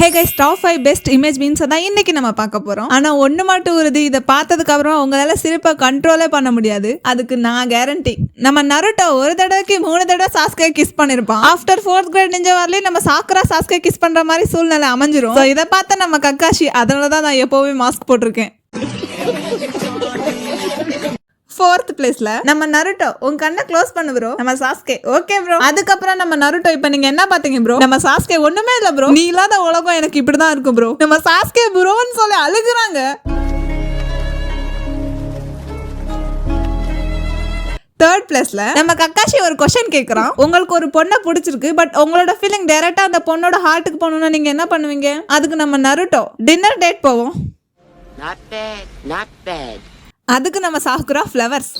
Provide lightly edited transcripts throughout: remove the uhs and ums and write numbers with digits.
Hey guys, top 5 best image memes தான் இன்னைக்கு நம்ம பார்க்க போறோம். ஆனா ஒண்ணு மட்டும் உறுதி, இதை பார்த்ததுக்கு அப்புறம் உங்களால சிரிப்பை கண்ட்ரோலே பண்ண முடியாது. அதுக்கு நான் கேரண்டி. நம்ம நருட்டோ ஒரு தடவைக்கு 3 தடவை சாஸ்கே கிஸ் பண்ணிருப்பான். ஆஃப்டர் 4th கிரேட் நிஞ்ச வரலையும் நம்ம சாக்குரா சாஸ்கே கிஸ் பண்ற மாதிரி சூழ்நிலை அமைஞ்சிரும். இதை பார்த்த நம்ம கக்காஷி, அதனாலதான் நான் எப்பவுமே மாஸ்க் போட்டிருக்கேன். 4th பிளேஸ்ல நம்ம நருட்டோ, உன் கண்ணை க்ளோஸ் பண்ணு ப்ரோ. நம்ம சாஸ்கே, ஓகே ப்ரோ. அதுக்கப்புறம் நம்ம நருட்டோ, இப்ப நீங்க என்ன பாத்தீங்க ப்ரோ? நம்ம சாஸ்கே ஒண்ணுமே இல்ல ப்ரோ, நீ இல்லாத உலகம் எனக்கு இப்படிதான் இருக்கும் ப்ரோ. நம்ம சாஸ்கே ப்ரோன்னு சொல்லி அழுகுறாங்க. 3rd பிளேஸ்ல நம்ம கக்காஷி ஒரு क्वेश्चन கேக்குறான். உங்களுக்கு ஒரு பொண்ணை பிடிச்சிருக்கு, பட் உங்களோட ஃபீலிங் டைரக்டா அந்த பொண்ணோட ஹார்ட்டுக்கு போகணும்னா நீங்க என்ன பண்ணுவீங்க? அதுக்கு நம்ம நருட்டோ, டின்னர் டேட் போவோம். not bad. அதுக்கு நம்ம சாக்குரா ஃப்ளவர்ஸ்.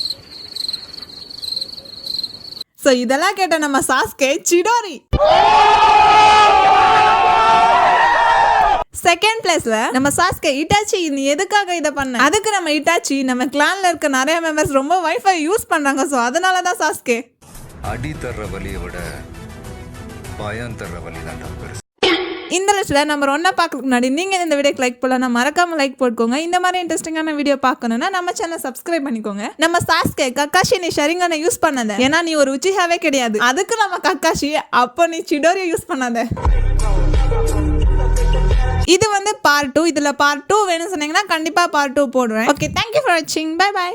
சோ இதெல்லாம் கேட்ட நம்ம சாஸ்கே சிடோரி. 2nd பிளேஸ்ல நம்ம சாஸ்கே, இட்டாச்சி நீ எதுக்காக இதை பண்ண? அதுக்கு நம்ம இட்டாச்சி, நம்ம கிளான்ல இருக்க நிறைய மெம்பர்ஸ் ரொம்ப வைஃபை யூஸ் பண்றாங்க, சோ அதனாலதான் சாஸ்கே. அடி தர்ற வலியை விட பயம் தர்ற வலி தான் பெருசு. இந்த லிஸ்ட்ல நம்பர் 1 பார்க்கறதுக்கு முன்னாடி நீங்க இந்த வீடியோக்கு லைக் பண்ணலாம், மறக்காம லைக் போட்டுக்கோங்க. இந்த மாதிரி இன்ட்ரெஸ்டிங்கான வீடியோ பார்க்கணும்னா நம்ம சேனல் சப்ஸ்கிரைப் பண்ணிக்கோங்க. நம்ம சாஸ்கே, கக்காஷி நீ ஷரிங்கனை யூஸ் பண்ணாத, ஏன்னா நீ ஒரு உச்சிஹாவே கிடையாது. அதுக்கு நம்ம கக்காஷி, அப்போ நீ சிடோரியை யூஸ் பண்ணாத. இது வந்து பார்ட் 2. இதுல பார்ட் 2 வேணும்னு சொன்னீங்கன்னா கண்டிப்பா பார்ட் 2 போடுறேன். ஓகே, தேங்க்யூ ஃபார் வாட்சிங். Bye by.